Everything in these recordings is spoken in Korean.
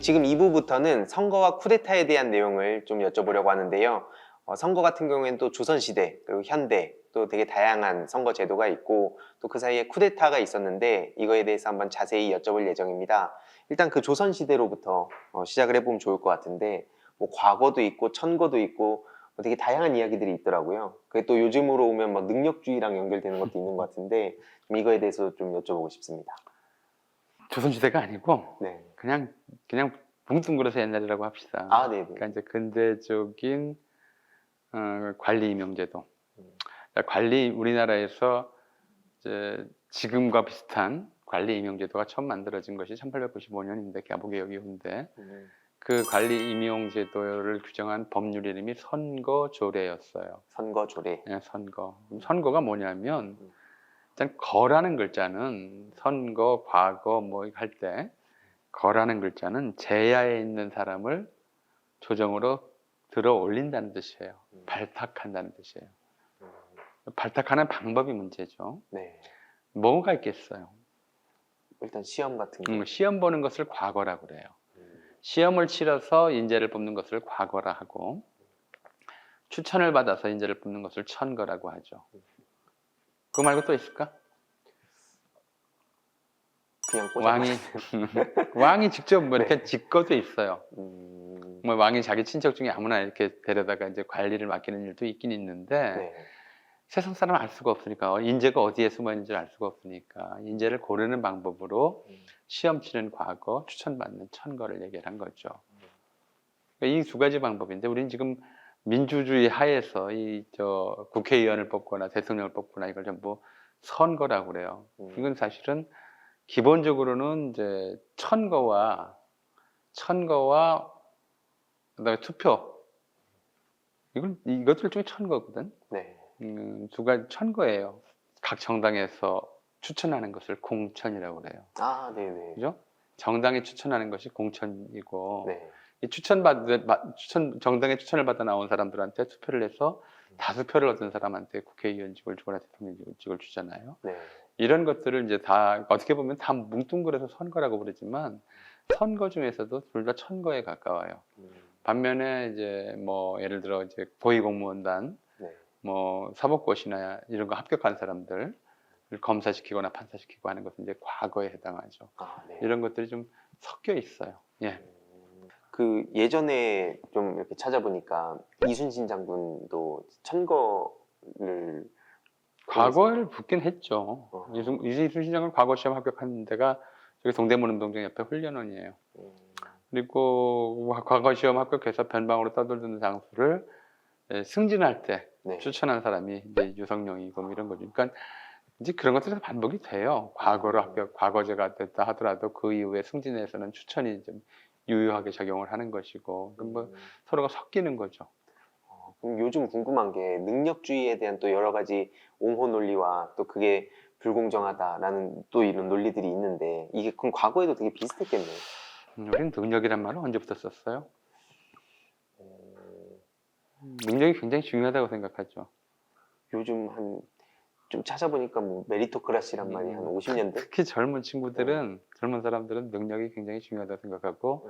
지금 2부부터는 선거와 쿠데타에 대한 내용을 좀 여쭤보려고 하는데요. 선거 같은 경우에는 또 조선시대, 그리고 현대, 또 되게 다양한 선거 제도가 있고 또 그 사이에 쿠데타가 있었는데 이거에 대해서 한번 자세히 여쭤볼 예정입니다. 일단 그 조선시대로부터 시작을 해보면 좋을 것 같은데 뭐 과거도 있고 천거도 있고 뭐 되게 다양한 이야기들이 있더라고요. 그게 또 요즘으로 오면 막 능력주의랑 연결되는 것도 있는 것 같은데 좀 이거에 대해서 좀 여쭤보고 싶습니다. 조선시대가 아니고 네. 그냥 붕뚱그려서 옛날이라고 합시다. 아, 네네. 그러니까 이제 근대적인 관리 임용제도. 음. 관리 우리나라에서 이제 지금과 비슷한 관리 임용제도가 처음 만들어진 것이 1895년인데 개보개혁 이후인데 그 관리 임용제도를 규정한 법률 이름이 선거조례였어요. 선거조례. 예, 선거. 선거가 뭐냐면 일단 거라는 글자는 선거, 과거 뭐 할 때 거라는 글자는 제야에 있는 사람을 조정으로 들어 올린다는 뜻이에요. 발탁한다는 뜻이에요. 발탁하는 방법이 문제죠. 네. 뭐가 있겠어요? 일단 시험 같은 게. 시험 보는 것을 과거라고 그래요. 시험을 치러서 인재를 뽑는 것을 과거라 하고 추천을 받아서 인재를 뽑는 것을 천거라고 하죠. 그거 말고 또 있을까? 그냥 왕이 직접 뭐 이렇게 네. 직거도 있어요. 뭐 왕이 자기 친척 중에 아무나 이렇게 데려다가 이제 관리를 맡기는 일도 있긴 있는데 네. 세상 사람은 알 수가 없으니까 인재가 어디에 숨어 있는지를 알 수가 없으니까 인재를 고르는 방법으로 시험 치는 과거, 추천받는 천거를 얘기를 한 거죠. 그러니까 이 두 가지 방법인데 우리는 지금 민주주의 하에서 국회의원을 뽑거나 대통령을 뽑거나 이걸 전부 선거라고 그래요. 이건 사실은 기본적으로는 이제 천거와 그다음에 투표 이것들 중에 천거거든. 네. 두 가지 천거예요. 각 정당에서 추천하는 것을 공천이라고 그래요. 아, 네네. 그죠? 정당이 추천하는 것이 공천이고 네. 이 정당의 추천을 받아 나온 사람들한테 투표를 해서 다수표를 얻은 사람한테 국회의원직을 주거나 대통령직을 주잖아요. 네. 이런 것들을 이제 다 어떻게 보면 다 뭉뚱그려서 선거라고 부르지만 선거 중에서도 둘 다 천거에 가까워요. 반면에 이제 뭐 예를 들어 이제 고위공무원단, 네. 뭐 사법고시나 이런 거 합격한 사람들 검사시키거나 판사시키고 하는 것은 이제 과거에 해당하죠. 아, 네. 이런 것들이 좀 섞여 있어요. 예. 그 예전에 좀 이렇게 찾아보니까 이순신 장군도 천거를 과거를 붙긴 했죠. 이순신 장군 과거 시험 합격한 데가 저기 동대문 운동장 옆에 훈련원이에요. 그리고 과거 시험 합격해서 변방으로 떠돌던 장수를 승진할 때 네. 추천한 사람이 이제 유성룡이고 뭐 이런 거죠. 그러니까 이제 그런 것들이 반복이 돼요. 과거제가 됐다 하더라도 그 이후에 승진에서는 추천이 좀 유효하게 작용을 하는 것이고, 뭐 서로가 섞이는 거죠. 그럼 요즘 궁금한 게 능력주의에 대한 또 여러 가지 옹호 논리와 또 그게 불공정하다라는 또 이런 논리들이 있는데 이게 그럼 과거에도 되게 비슷했겠네요. 우리는 능력이란 말을 언제부터 썼어요? 능력이 굉장히 중요하다고 생각하죠. 요즘 한 좀 찾아보니까 뭐 메리토크라시란 말이 한 50년대? 특히 젊은 친구들은 젊은 사람들은 능력이 굉장히 중요하다고 생각하고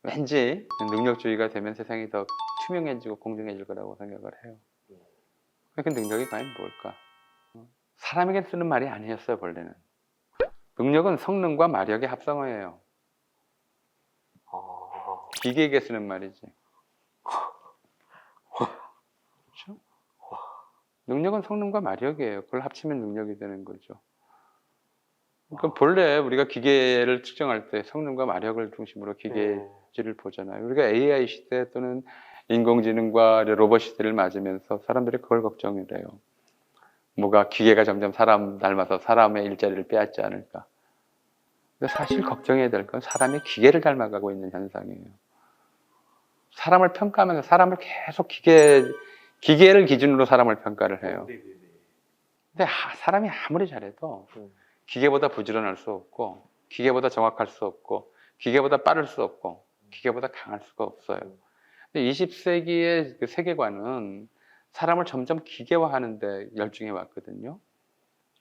왠지 능력주의가 되면 세상이 더 투명해지고 공정해질 거라고 생각을 해요. 그 능력이 과연 뭘까? 사람에게 쓰는 말이 아니었어요, 본래는. 능력은 성능과 마력의 합성어예요. 기계에게 쓰는 말이지. 그렇죠? 능력은 성능과 마력이에요. 그걸 합치면 능력이 되는 거죠. 그러니까 본래 우리가 기계를 측정할 때 성능과 마력을 중심으로 기계질을 보잖아요. 우리가 AI 시대 또는 인공지능과 로봇 시대를 맞으면서 사람들이 그걸 걱정을 해요. 뭐가 기계가 점점 사람 닮아서 사람의 일자리를 빼앗지 않을까. 근데 사실 걱정해야 될 건 사람이 기계를 닮아가고 있는 현상이에요. 사람을 평가하면서 사람을 계속 기계를 기준으로 사람을 평가를 해요. 근데 사람이 아무리 잘해도 기계보다 부지런할 수 없고 기계보다 정확할 수 없고 기계보다 빠를 수 없고 기계보다 강할 수가 없어요. 근데 20세기의 그 세계관은 사람을 점점 기계화하는 데 열중해 왔거든요.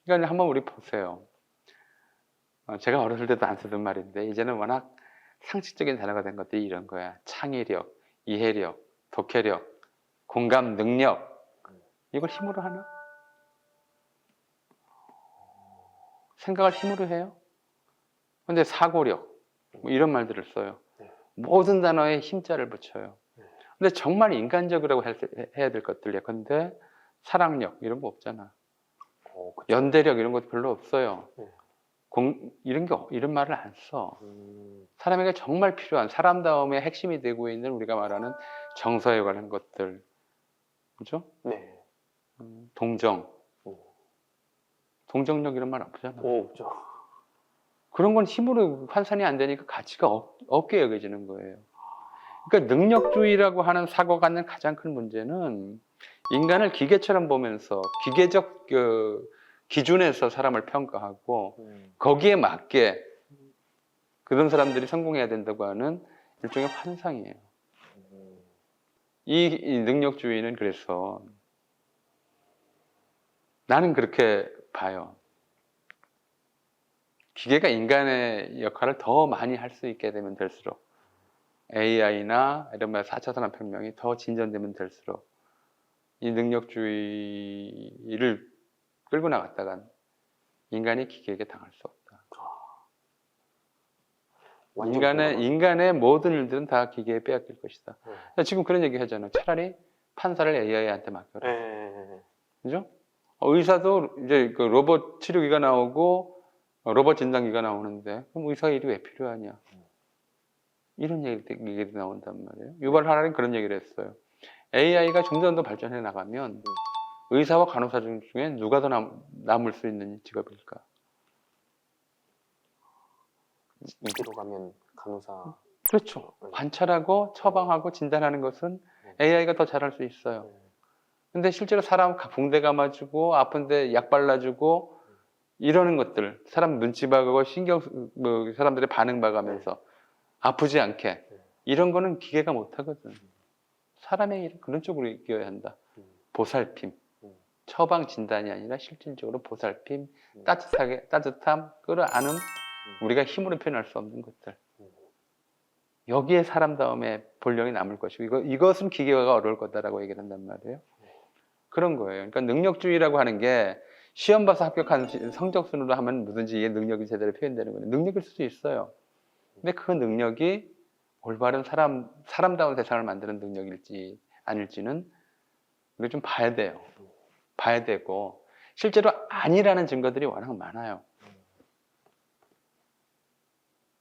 그러니까 한번 우리 보세요. 제가 어렸을 때도 안 쓰던 말인데 이제는 워낙 상식적인 단어가 된 것들이 이런 거야. 창의력, 이해력, 독해력, 공감 능력. 이걸 힘으로 하나? 생각을 힘으로 해요? 근데 사고력, 뭐 이런 말들을 써요. 모든 단어에 힘자를 붙여요. 근데 정말 인간적이라고 해야 될 것들 예컨대 사랑력 이런 거 없잖아. 그쵸. 연대력 이런 것도 별로 없어요. 네. 이런 말을 안 써. 사람에게 정말 필요한 사람다움의 핵심이 되고 있는 우리가 말하는 정서에 관한 것들, 그죠? 네. 동정, 음. 동정력 이런 말 없잖아. 없죠. 그런 건 힘으로 환산이 안 되니까 가치가 없게 여겨지는 거예요. 그러니까 능력주의라고 하는 사고가 갖는 가장 큰 문제는 인간을 기계처럼 보면서 기계적 기준에서 사람을 평가하고 거기에 맞게 그런 사람들이 성공해야 된다고 하는 일종의 환상이에요. 이 능력주의는 그래서 나는 그렇게 봐요. 기계가 인간의 역할을 더 많이 할 수 있게 되면 될수록 AI나 이런 말 4차 산업혁명이 더 진전되면 될수록 이 능력주의를 끌고 나갔다간 인간이 기계에게 당할 수 없다. 인간의 모든 일들은 다 기계에 빼앗길 것이다. 지금 그런 얘기 하잖아. 차라리 판사를 AI한테 맡겨라. 그죠? 의사도 이제 그 로봇 치료기가 나오고 로봇 진단기가 나오는데 그럼 의사 일이 왜 필요하냐? 이런 얘기들이 나온단 말이에요. 유발 하라는 그런 얘기를 했어요. AI가 점점 더 발전해 나가면 의사와 간호사 중에 누가 더 남을 수 있는 직업일까? 이대로 가면 간호사. 그렇죠. 관찰하고 처방하고 진단하는 것은 AI가 더 잘할 수 있어요. 근데 실제로 사람 붕대 감아주고 아픈데 약 발라주고 이러는 것들, 사람 눈치 봐가고 사람들의 반응 봐가면서 아프지 않게 이런 거는 기계가 못하거든. 사람의 일은 그런 쪽으로 이겨야 한다. 보살핌, 처방 진단이 아니라 실질적으로 보살핌, 따뜻함, 끌어안음, 우리가 힘으로 표현할 수 없는 것들. 여기에 사람다움의 본령이 남을 것이고 이것은 기계화가 어려울 거다라고 얘기를 한단 말이에요. 그런 거예요. 그러니까 능력주의라고 하는 게 시험 봐서 합격한 성적 순으로 하면 뭐든지 이게 능력이 제대로 표현되는 거예요. 능력일 수도 있어요. 근데 그 능력이 올바른 사람다운 세상을 만드는 능력일지 아닐지는 우리가 좀 봐야 돼요. 봐야 되고 실제로 아니라는 증거들이 워낙 많아요.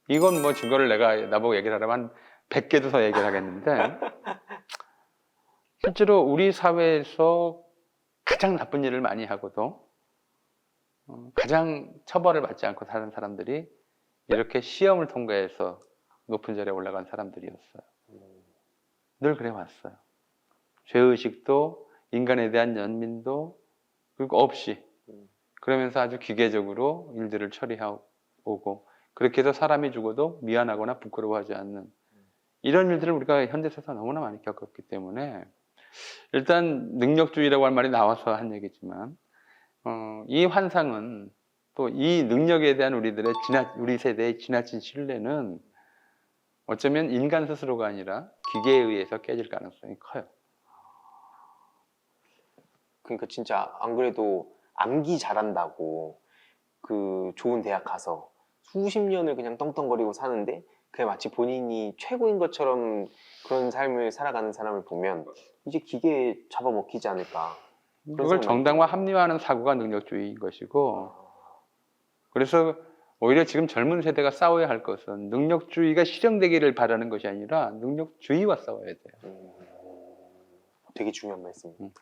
이건 뭐 증거를 나보고 얘기를 하려면 한 100개도 더 얘기를 하겠는데 실제로 우리 사회에서 가장 나쁜 일을 많이 하고도 가장 처벌을 받지 않고 사는 사람들이 이렇게 시험을 통과해서 높은 자리에 올라간 사람들이었어요. 늘 그래 왔어요. 죄의식도 인간에 대한 연민도 그리고 없이 그러면서 아주 기계적으로 일들을 처리하고 그렇게 해서 사람이 죽어도 미안하거나 부끄러워하지 않는 이런 일들을 우리가 현대사에서 너무나 많이 겪었기 때문에 일단 능력주의라고 할 말이 나와서 한 얘기지만 이 환상은 또 이 능력에 대한 우리 세대의 지나친 신뢰는 어쩌면 인간 스스로가 아니라 기계에 의해서 깨질 가능성이 커요. 그러니까 진짜 안 그래도 암기 잘한다고 그 좋은 대학 가서 수십 년을 그냥 떵떵거리고 사는데 그게 마치 본인이 최고인 것처럼 그런 삶을 살아가는 사람을 보면 이제 기계에 잡아먹히지 않을까. 그걸 정당화 합리화하는 사고가 능력주의인 것이고 그래서 오히려 지금 젊은 세대가 싸워야 할 것은 능력주의가 실현되기를 바라는 것이 아니라 능력주의와 싸워야 돼요. 되게 중요한 말씀입니다.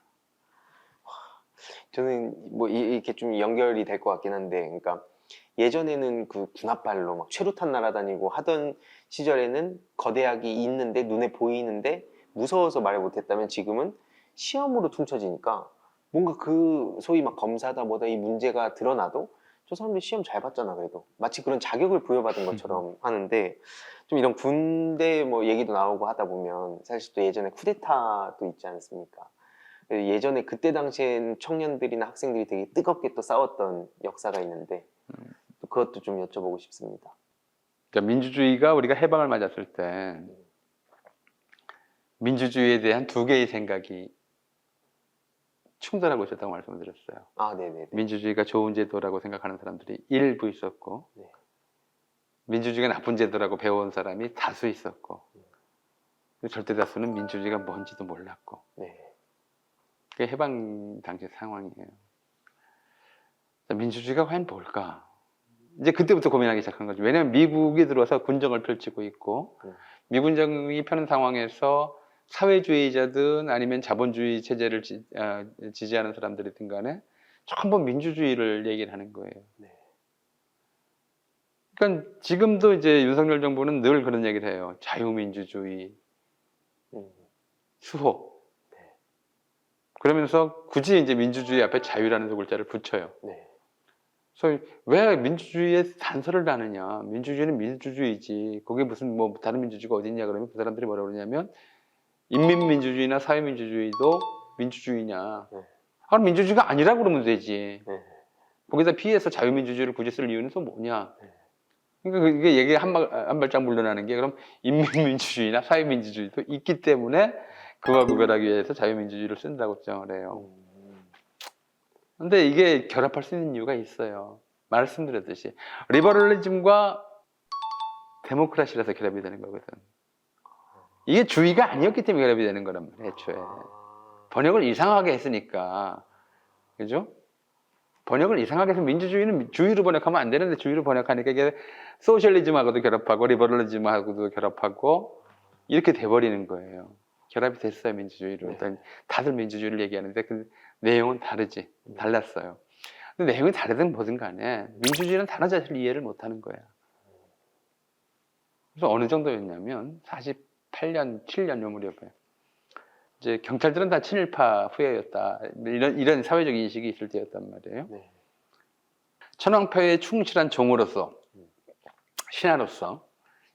저는 뭐 이렇게 좀 연결이 될 것 같긴 한데, 그러니까 예전에는 그 군합발로 막 최루탄 날아다니고 하던 시절에는 거대하게 있는데 눈에 보이는데 무서워서 말을 못했다면 지금은 시험으로 퉁쳐지니까 뭔가 그 소위 막 검사다 뭐다 이 문제가 드러나도 저 사람들 시험 잘 봤잖아 그래도 마치 그런 자격을 부여받은 것처럼 하는데 좀 이런 군대 뭐 얘기도 나오고 하다 보면 사실 또 예전에 쿠데타도 있지 않습니까? 예전에 그때 당시엔 청년들이나 학생들이 되게 뜨겁게 또 싸웠던 역사가 있는데 또 그것도 좀 여쭤보고 싶습니다. 그러니까 민주주의가 우리가 해방을 맞았을 때 민주주의에 대한 두 개의 생각이 충돌하고 있었다고 말씀을 드렸어요. 아, 네네네. 민주주의가 좋은 제도라고 생각하는 사람들이 일부 있었고 네. 민주주의가 나쁜 제도라고 배워온 사람이 다수 있었고 절대 다수는 민주주의가 뭔지도 몰랐고 네. 그게 해방 당시 상황이에요. 민주주의가 과연 뭘까? 이제 그때부터 고민하기 시작한 거죠. 왜냐하면 미국이 들어와서 군정을 펼치고 있고 미군정이 펴는 상황에서 사회주의자든 아니면 자본주의 체제를 지지하는 사람들이든 간에 전부 민주주의를 얘기를 하는 거예요. 네. 그러니까 지금도 이제 윤석열 정부는 늘 그런 얘기를 해요. 자유민주주의, 수호. 네. 그러면서 굳이 이제 민주주의 앞에 자유라는 두 글자를 붙여요. 네. 그래서 왜 민주주의에 단서를 다느냐? 민주주의는 민주주의지. 거기 무슨 뭐 다른 민주주의가 어디 있냐 그러면 그 사람들이 뭐라고 그러냐면 인민민주주의나 사회민주주의도 민주주의냐? 네. 그럼 민주주의가 아니라고 그러면 되지. 네. 거기다 피해서 자유민주주의를 굳이 쓸 이유는 또 뭐냐? 네. 그러니까 이게 얘기 한 발짝 물러나는 게 그럼 인민민주주의나 사회민주주의도 있기 때문에 그와 구별하기 위해서 자유민주주의를 쓴다고 주장을 해요. 근데 이게 결합할 수 있는 이유가 있어요. 말씀드렸듯이 리버럴리즘과 데모크라시라서 결합이 되는 거거든. 이게 주의가 아니었기 때문에 결합이 되는 거란 말이에요. 애초에 번역을 이상하게 했으니까, 그죠? 번역을 이상하게 해서 민주주의는 주의로 번역하면 안 되는데 주의로 번역하니까 이게 소셜리즘하고도 결합하고 리버럴리즘하고도 결합하고 이렇게 돼버리는 거예요. 결합이 됐어요, 민주주의로. 일단 다들 민주주의를 얘기하는데 그 내용은 다르지, 달랐어요. 근데 내용이 다르든 뭐든 간에 민주주의는 단어 자체를 이해를 못하는 거야. 그래서 어느 정도였냐면 48년, 7년 요 무렵에 이제 경찰들은 다 친일파 후예였다. 이런 사회적 인식이 있을 때였단 말이에요. 네. 천황표에 충실한 종으로서, 신하로서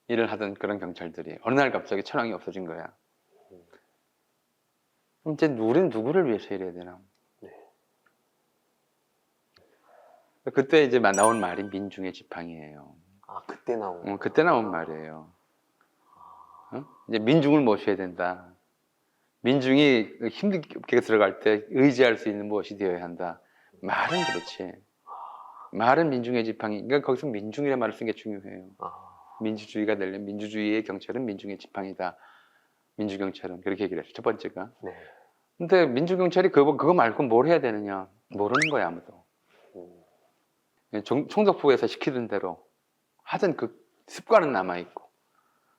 일을 하던 그런 경찰들이 어느 날 갑자기 천황이 없어진 거야. 그럼 이제 우리는 누구를 위해서 일해야 되나? 네. 그때 이제 나온 말이 민중의 지팡이에요. 아, 그때 나온. 그때 나온 말이에요. 이제 민중을 모셔야 된다. 민중이 힘들게 들어갈 때 의지할 수 있는 무엇이 되어야 한다. 말은 그렇지. 말은 민중의 지팡이. 그러니까 거기서 민중이라는 말을 쓴 게 중요해요. 민주주의가 되려면 민주주의의 경찰은 민중의 지팡이다. 민주경찰은 그렇게 얘기를 했어요. 첫 번째가. 네. 근데 민주경찰이 그거 말고 뭘 해야 되느냐? 모르는 거야, 아무도. 총독부에서 시키던 대로 하던 그 습관은 남아있고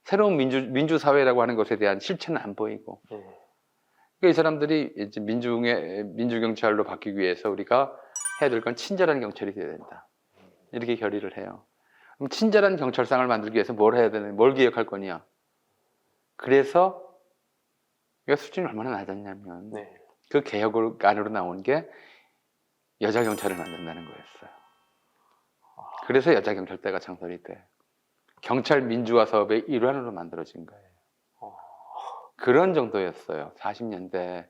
새로운 민주사회라고 하는 것에 대한 실체는 안 보이고 그러니까 이 사람들이 이제 민주경찰로 바뀌기 위해서 우리가 해야 될 건 친절한 경찰이 되어야 된다. 이렇게 결의를 해요. 그럼 친절한 경찰상을 만들기 위해서 뭘 해야 되는, 뭘 기획할 거냐? 그래서 이거 수준이 얼마나 낮았냐면 그 개혁 안으로 나온 게 여자 경찰을 만든다는 거였어요. 그래서 여자 경찰대가 창설이 돼. 경찰 민주화 사업의 일환으로 만들어진 거예요. 그런 정도였어요. 40년대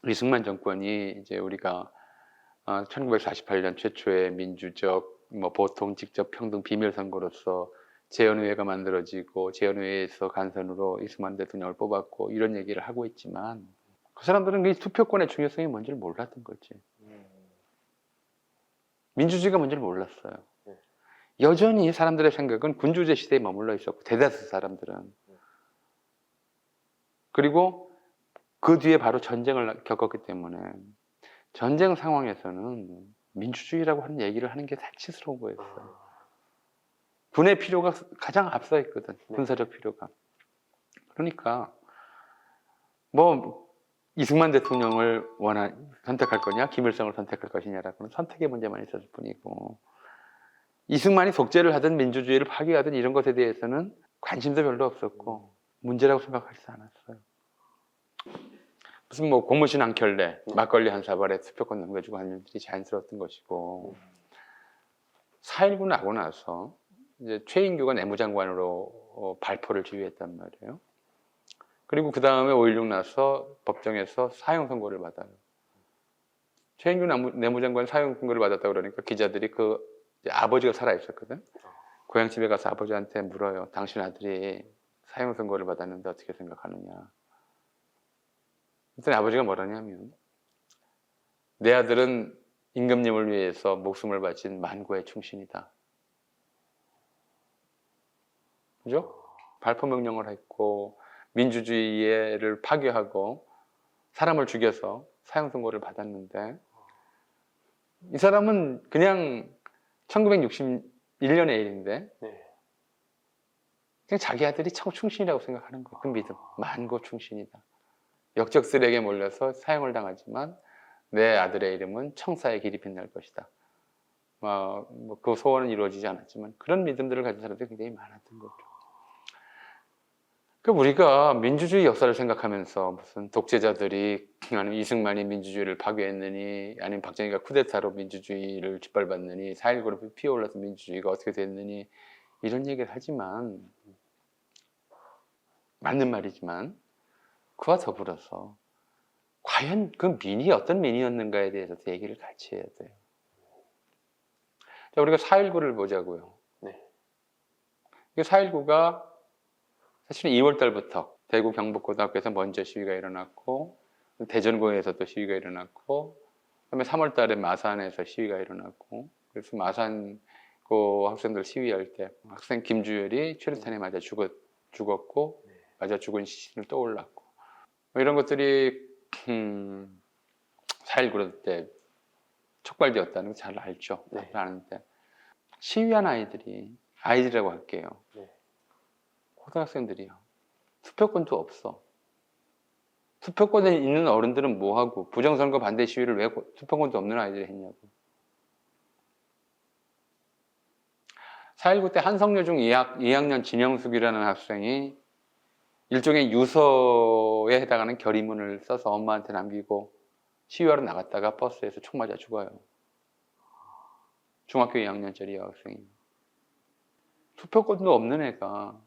이승만 정권이 이제 우리가 1948년 최초의 민주적 보통 직접 평등 비밀 선거로서 재헌의회가 만들어지고 재헌의회에서 간선으로 이승만 대통령을 뽑았고 이런 얘기를 하고 있지만 그 사람들은 이 투표권의 중요성이 뭔지를 몰랐던 거지. 민주주의가 뭔지를 몰랐어요. 여전히 사람들의 생각은 군주제 시대에 머물러 있었고 대다수 사람들은. 그리고 그 뒤에 바로 전쟁을 겪었기 때문에 전쟁 상황에서는 민주주의라고 하는 얘기를 하는 게 사치스러운 거였어요. 군의 필요가 가장 앞서 있거든. 군사적 필요가. 그러니까 뭐 이승만 대통령을 선택할 거냐 김일성을 선택할 것이냐라고는 선택의 문제만 있었을 뿐이고 이승만이 독재를 하든 민주주의를 파괴하든 이런 것에 대해서는 관심도 별로 없었고 문제라고 생각하지 않았어요. 무슨 뭐 고무신 한 켤레, 막걸리 한 사발에 투표권 넘겨주고 하는 일들이 자연스러웠던 것이고 4.19 나고 나서 이제 최인규가 내무장관으로 발포를 지휘했단 말이에요. 그리고 그 다음에 5.16 나서 법정에서 사형 선고를 받아요. 최인규 내무장관 사형 선고를 받았다 그러니까 기자들이 그 아버지가 살아 있었거든. 고향집에 가서 아버지한테 물어요. 당신 아들이 사형 선고를 받았는데 어떻게 생각하느냐. 그랬더니 아버지가 뭐라냐면 내 아들은 임금님을 위해서 목숨을 바친 만고의 충신이다. 그죠? 발포 명령을 했고 민주주의를 파괴하고 사람을 죽여서 사형 선고를 받았는데 이 사람은 그냥 1961년의 일인데 네. 그냥 자기 아들이 충신이라고 생각하는 거예요. 그 믿음. 만고 충신이다. 역적들에게 몰려서 사형을 당하지만 내 아들의 이름은 청사의 길이 빛날 것이다. 그 소원은 이루어지지 않았지만 그런 믿음들을 가진 사람들이 굉장히 많았던 거죠. 그 우리가 민주주의 역사를 생각하면서 무슨 독재자들이 아니면 이승만이 민주주의를 파괴했느니 아니면 박정희가 쿠데타로 민주주의를 짓밟았느니 4.19로 피어올라서 민주주의가 어떻게 됐느니 이런 얘기를 하지만 맞는 말이지만 그와 더불어서 과연 그 민이 어떤 민이었는가에 대해서도 얘기를 같이 해야 돼요. 자, 우리가 4.19를 보자고요. 네. 4.19가 사실은 2월 달부터 대구 경북고등학교에서 먼저 시위가 일어났고 대전고에서도 시위가 일어났고 그다음에 3월 달에 마산에서 시위가 일어났고 그래서 마산고 학생들 시위할 때 학생 김주열이 최루탄에 맞아 죽었고 맞아 죽은 시신을 떠올랐고 이런 것들이 4.19 때 촉발되었다는 거 잘 알죠. 네. 아는데 시위한 아이들이라고 할게요. 네. 고등학생들이요. 투표권도 없어. 투표권에 있는 어른들은 뭐하고 부정선거 반대 시위를 왜 투표권도 없는 아이들이 했냐고. 4.19 때 한성여중 2학년 진영숙이라는 학생이 일종의 유서에 해당하는 결의문을 써서 엄마한테 남기고 시위하러 나갔다가 버스에서 총 맞아 죽어요. 중학교 2학년짜리 여학생이. 투표권도 없는 애가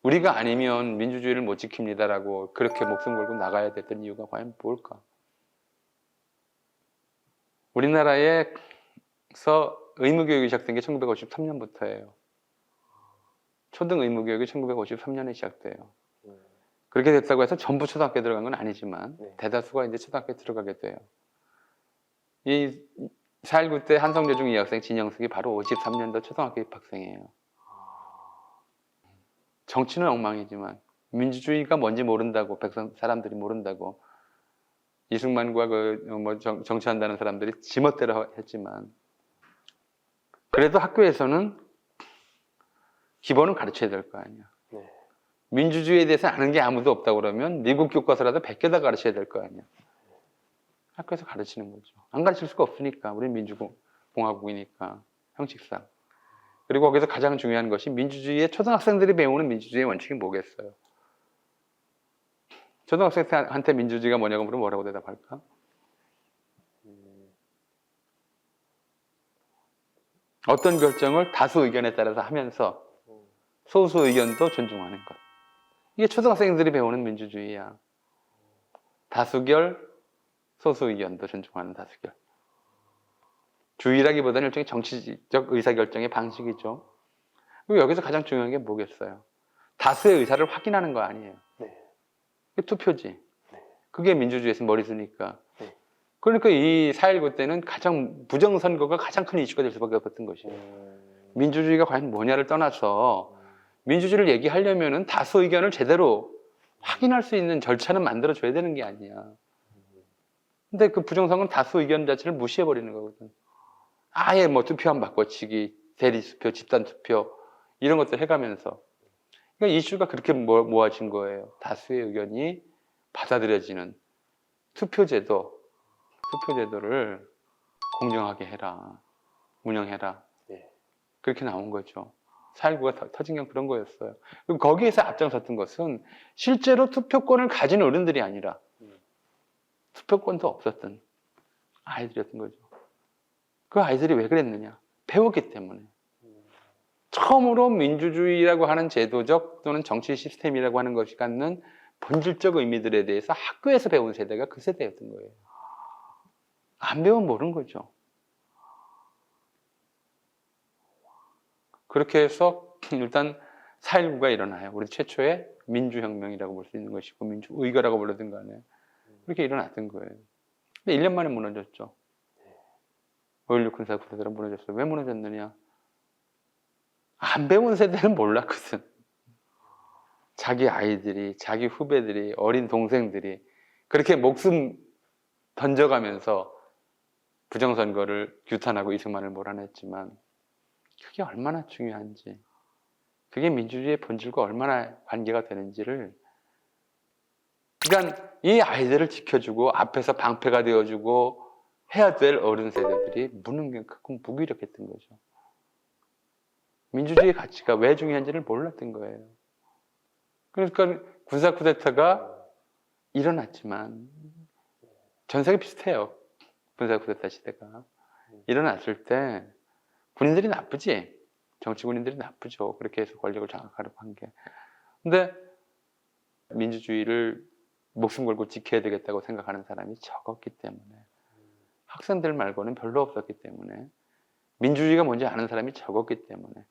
우리가 아니면 민주주의를 못 지킵니다라고 그렇게 목숨 걸고 나가야 됐던 이유가 과연 뭘까? 우리나라에서 의무교육이 시작된 게 1953년부터예요. 초등 의무교육이 1953년에 시작돼요. 그렇게 됐다고 해서 전부 초등학교에 들어간 건 아니지만 네. 대다수가 이제 초등학교에 들어가게 돼요. 이 4.19 때 한성여중 2학생 진영숙이 바로 53년도 초등학교 입학생이에요. 정치는 엉망이지만 민주주의가 뭔지 모른다고 사람들이 모른다고 이승만과 정치한다는 사람들이 지멋대로 했지만 그래도 학교에서는 기본은 가르쳐야 될 거 아니야. 네. 민주주의에 대해서 아는 게 아무도 없다고 그러면 미국 교과서라도 100개다 가르쳐야 될 거 아니야. 학교에서 가르치는 거죠. 안 가르칠 수가 없으니까. 우리 민주공화국이니까 형식상. 그리고 거기서 가장 중요한 것이 민주주의의 초등학생들이 배우는 민주주의의 원칙이 뭐겠어요? 초등학생한테 민주주의가 뭐냐고 물으면 뭐라고 대답할까? 어떤 결정을 다수 의견에 따라서 하면서 소수 의견도 존중하는 것. 이게 초등학생들이 배우는 민주주의야. 다수결, 소수 의견도 존중하는 다수결. 주의라기보다는 일종의 정치적 의사결정의 방식이죠. 그리고 여기서 가장 중요한 게 뭐겠어요? 다수의 의사를 확인하는 거 아니에요. 네. 그게 투표지. 네. 그게 민주주의에서 머리쓰니까. 네. 그러니까 이 4.19 때는 가장 부정선거가 가장 큰 이슈가 될 수밖에 없었던 것이에요. 민주주의가 과연 뭐냐를 떠나서 민주주의를 얘기하려면 다수 의견을 제대로 확인할 수 있는 절차는 만들어줘야 되는 게 아니야. 근데 그 부정선거는 다수 의견 자체를 무시해버리는 거거든. 아예 뭐 투표함 바꿔치기, 대리투표, 집단투표 이런 것들 해가면서 그러니까 이슈가 그렇게 모아진 거예요. 다수의 의견이 받아들여지는 투표제도를 공정하게 해라, 운영해라. 네. 그렇게 나온 거죠. 4.19가 터진 건 그런 거였어요. 그리고 거기에서 앞장섰던 것은 실제로 투표권을 가진 어른들이 아니라 투표권도 없었던 아이들이었던 거죠. 그 아이들이 왜 그랬느냐? 배웠기 때문에. 처음으로 민주주의라고 하는 제도적 또는 정치 시스템이라고 하는 것이 갖는 본질적 의미들에 대해서 학교에서 배운 세대가 그 세대였던 거예요. 안 배우면 모르는 거죠. 그렇게 해서 일단 4.19가 일어나요. 우리 최초의 민주혁명이라고 볼 수 있는 것이고 민주의거라고 불러든 간에 그렇게 일어났던 거예요. 근데 1년 만에 무너졌죠. 5.16 군사쿠데타로 무너졌어요. 왜 무너졌느냐? 안 배운 세대는 몰랐거든. 자기 아이들이, 자기 후배들이, 어린 동생들이 그렇게 목숨 던져가면서 부정선거를 규탄하고 이승만을 몰아냈지만 그게 얼마나 중요한지, 그게 민주주의의 본질과 얼마나 관계가 되는지를, 그러니까 이 아이들을 지켜주고 앞에서 방패가 되어주고 해야 될 어른 세대들이 무능력하고 무기력했던 거죠. 민주주의 가치가 왜 중요한지를 몰랐던 거예요. 그러니까 군사 쿠데타가 일어났지만 전 세계 비슷해요. 군사 쿠데타 시대가 일어났을 때 군인들이 나쁘지, 정치 군인들이 나쁘죠. 그렇게 해서 권력을 장악하려고 한 게. 근데 민주주의를 목숨 걸고 지켜야 되겠다고 생각하는 사람이 적었기 때문에, 학생들 말고는 별로 없었기 때문에, 민주주의가 뭔지 아는 사람이 적었기 때문에,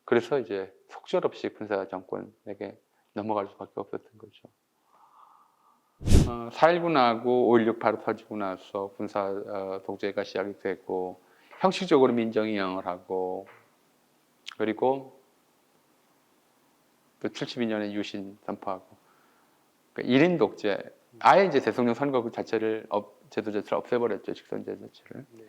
그래서 이제 속절없이 군사 정권에게 넘어갈 수밖에 없었던 거죠. 4.19 나고 5.16 바로 터지고 나서 군사 독재가 시작이 되고 형식적으로 민정이양을 하고, 그리고 또 72년에 유신 선포하고, 그러니까 1인 독재, 아예 이제 대통령 선거 그 자체를 제도 자체를 없애버렸죠. 직선제 자체를. 네.